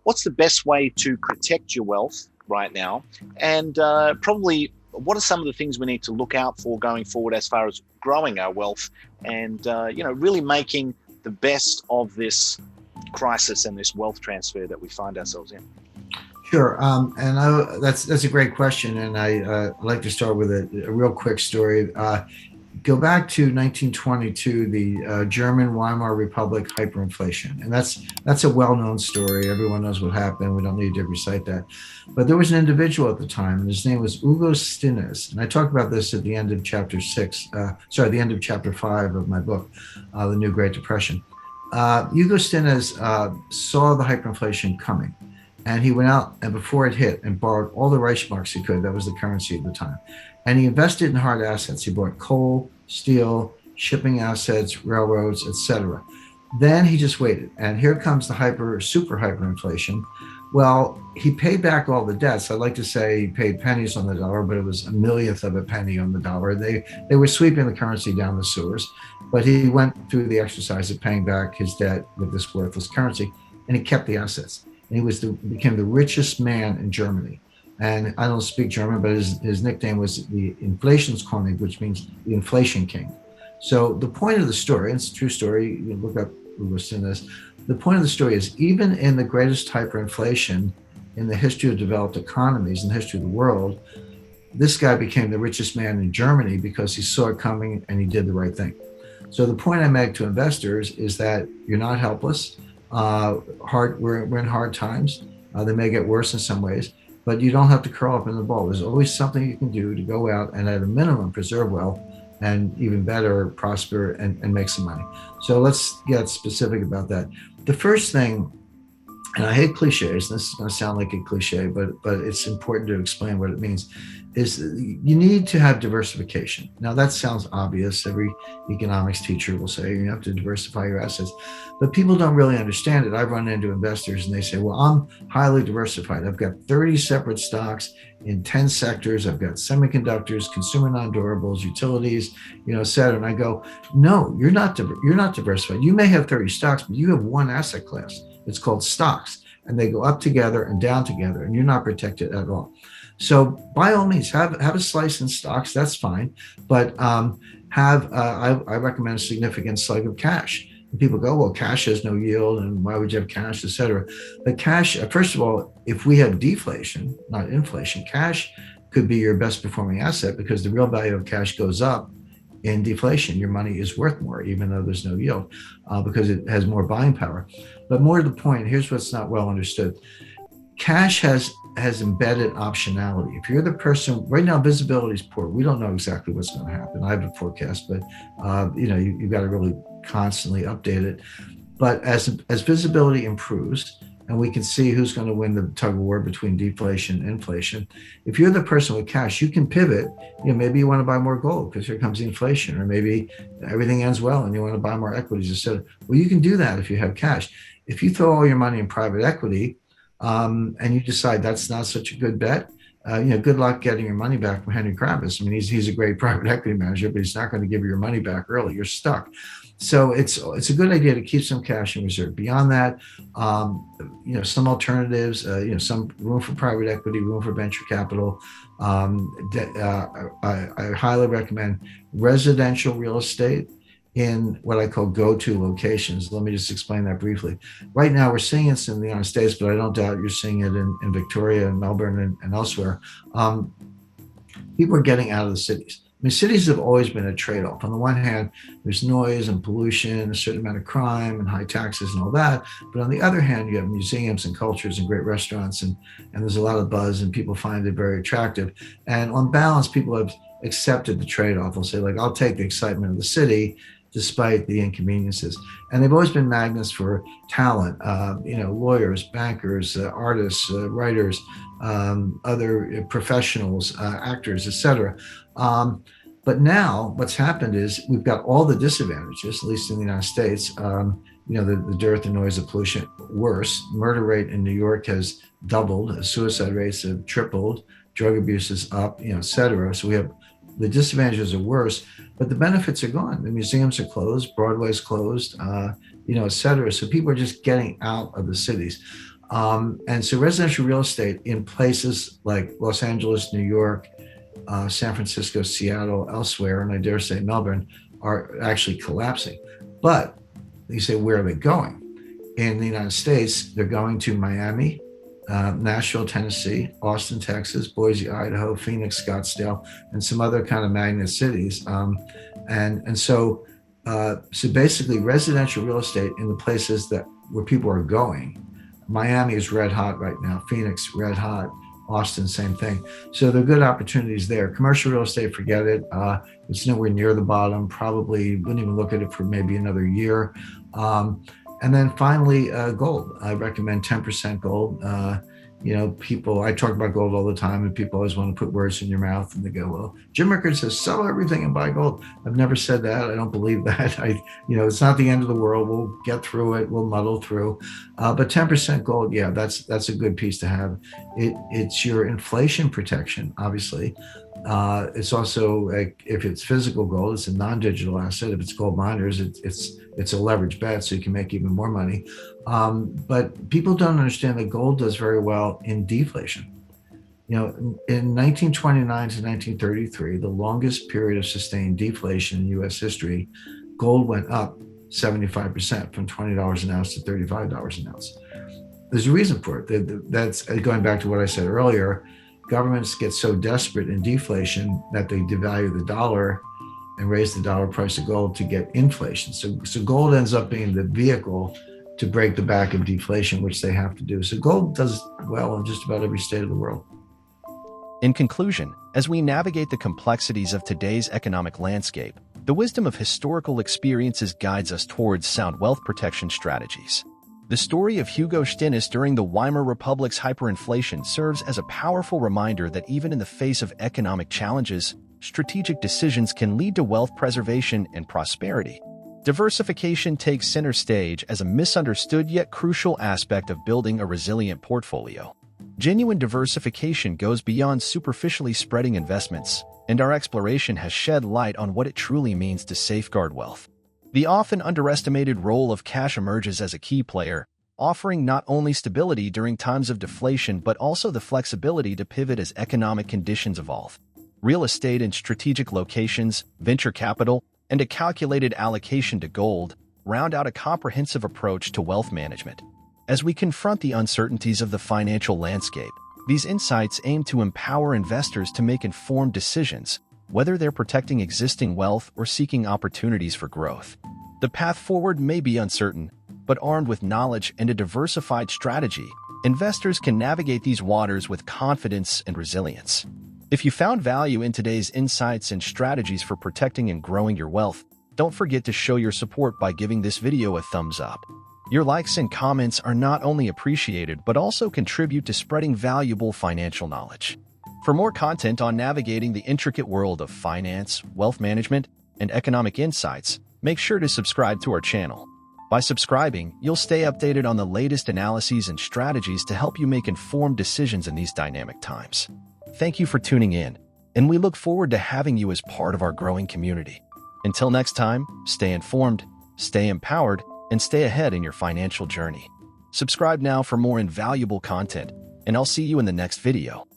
what's the best way to protect your wealth right now, and probably what are some of the things we need to look out for going forward as far as growing our wealth and really making the best of this crisis and this wealth transfer that we find ourselves in. Sure, that's a great question, and I like to start with a real quick story. Go back to 1922, the German Weimar Republic hyperinflation, and that's a well-known story. Everyone knows what happened. We don't need to recite that. But there was an individual at the time, and his name was Hugo Stinnes, and I talk about this at the end of chapter the end of chapter 5 of my book, The New Great Depression. Hugo Stinnes saw the hyperinflation coming. And he went out and before it hit and borrowed all the Reichsmarks he could. That was the currency at the time. And he invested in hard assets. He bought coal, steel, shipping assets, railroads, etc. Then he just waited. And here comes the super hyperinflation. Well, he paid back all the debts. I like to say he paid pennies on the dollar, but it was a millionth of a penny on the dollar. They were sweeping the currency down the sewers. But he went through the exercise of paying back his debt with this worthless currency, and he kept the assets. And he became the richest man in Germany. And I don't speak German, but his nickname was the Inflationskönig, which means the inflation king. So the point of the story, and it's a true story, you can look up Hugo Stinnes. The point of the story is even in the greatest hyperinflation in the history of developed economies, in the history of the world, this guy became the richest man in Germany because he saw it coming and he did the right thing. So the point I make to investors is that you're not helpless. We're in hard times. They may get worse in some ways, but you don't have to curl up in the ball. There's always something you can do to go out and at a minimum preserve wealth and even better prosper and make some money. So let's get specific about that. The first thing, and I hate cliches, this is going to sound like a cliche, but it's important to explain what it means, is you need to have diversification. Now that sounds obvious. Every economics teacher will say you have to diversify your assets, but people don't really understand it. I've run into investors and they say, well, I'm highly diversified. I've got 30 separate stocks in 10 sectors. I've got semiconductors, consumer non-durables, utilities, et cetera. And I go, no, you're not diversified. You may have 30 stocks, but you have one asset class. It's called stocks, and they go up together and down together, and you're not protected at all. So by all means, have a slice in stocks. That's fine, but I recommend a significant slug of cash. And people go, well, cash has no yield, and why would you have cash, et cetera? But cash, first of all, if we have deflation, not inflation, cash could be your best performing asset because the real value of cash goes up in deflation. Your money is worth more, even though there's no yield, because it has more buying power. But more to the point, here's what's not well understood. Cash has embedded optionality. If you're the person, right now visibility is poor. We don't know exactly what's going to happen. I have a forecast, but you've got to really constantly update it. But as visibility improves, and we can see who's going to win the tug of war between deflation and inflation. If you're the person with cash, you can pivot. Maybe you want to buy more gold because here comes inflation, or maybe everything ends well and you want to buy more equities instead. Well, you can do that if you have cash. If you throw all your money in private equity and you decide that's not such a good bet, good luck getting your money back from Henry Kravis. I mean, he's a great private equity manager, but he's not going to give you your money back early. You're stuck. So it's a good idea to keep some cash in reserve. Beyond that, some alternatives, some room for private equity, room for venture capital. I highly recommend residential real estate in what I call go-to locations. Let me just explain that briefly. Right now, we're seeing it in the United States, but I don't doubt you're seeing it in Victoria and Melbourne and elsewhere. People are getting out of the cities. I mean, cities have always been a trade-off. On the one hand, there's noise and pollution, a certain amount of crime and high taxes and all that. But on the other hand, you have museums and cultures and great restaurants, and there's a lot of buzz, and people find it very attractive. And on balance, people have accepted the trade-off. They'll say, like, I'll take the excitement of the city despite the inconveniences. And they've always been magnets for talent, lawyers, bankers, artists, writers, other professionals, actors, etc. But now what's happened is we've got all the disadvantages, at least in the United States, the dearth and noise of pollution. Worse, murder rate in New York has doubled, suicide rates have tripled, drug abuse is up, et cetera. So we have the disadvantages are worse, but the benefits are gone. The museums are closed, Broadway's closed, et cetera. So people are just getting out of the cities. And so residential real estate in places like Los Angeles, New York, San Francisco, Seattle, elsewhere, and I dare say Melbourne, are actually collapsing. But you say, where are they going? In the United States, they're going to Miami, Nashville, Tennessee, Austin, Texas, Boise, Idaho, Phoenix, Scottsdale, and some other kind of magnet cities. So basically, residential real estate in the places that where people are going. Miami is red hot right now. Phoenix, red hot. Austin, same thing. So there are good opportunities there. Commercial real estate, forget it. It's nowhere near the bottom. Probably wouldn't even look at it for maybe another year. And then finally, gold. I recommend 10% gold. People, I talk about gold all the time, and people always want to put words in your mouth, and they go, well, Jim Rickards says, sell everything and buy gold. I've never said that. I don't believe that. It's not the end of the world. We'll get through it. We'll muddle through. But 10% gold, yeah, that's a good piece to have. It's your inflation protection, obviously. It's also, if it's physical gold, it's a non-digital asset. If it's gold miners, it's a leverage bet, so you can make even more money. But people don't understand that gold does very well in deflation. In 1929 to 1933, the longest period of sustained deflation in U.S. history, gold went up 75%, from $20 an ounce to $35 an ounce. There's a reason for it. That's going back to what I said earlier. Governments get so desperate in deflation that they devalue the dollar and raise the dollar price of gold to get inflation. So gold ends up being the vehicle to break the back of deflation, which they have to do. So gold does well in just about every state of the world. In conclusion, as we navigate the complexities of today's economic landscape, the wisdom of historical experiences guides us towards sound wealth protection strategies. The story of Hugo Stinnes during the Weimar Republic's hyperinflation serves as a powerful reminder that even in the face of economic challenges, strategic decisions can lead to wealth preservation and prosperity. Diversification takes center stage as a misunderstood yet crucial aspect of building a resilient portfolio. Genuine diversification goes beyond superficially spreading investments, and our exploration has shed light on what it truly means to safeguard wealth. The often underestimated role of cash emerges as a key player, offering not only stability during times of deflation but also the flexibility to pivot as economic conditions evolve. Real estate in strategic locations, venture capital, and a calculated allocation to gold round out a comprehensive approach to wealth management. As we confront the uncertainties of the financial landscape, these insights aim to empower investors to make informed decisions, whether they're protecting existing wealth or seeking opportunities for growth. The path forward may be uncertain, but armed with knowledge and a diversified strategy, investors can navigate these waters with confidence and resilience. If you found value in today's insights and strategies for protecting and growing your wealth, don't forget to show your support by giving this video a thumbs up. Your likes and comments are not only appreciated but also contribute to spreading valuable financial knowledge. For more content on navigating the intricate world of finance, wealth management, and economic insights, make sure to subscribe to our channel. By subscribing, you'll stay updated on the latest analyses and strategies to help you make informed decisions in these dynamic times. Thank you for tuning in, and we look forward to having you as part of our growing community. Until next time, stay informed, stay empowered, and stay ahead in your financial journey. Subscribe now for more invaluable content, and I'll see you in the next video.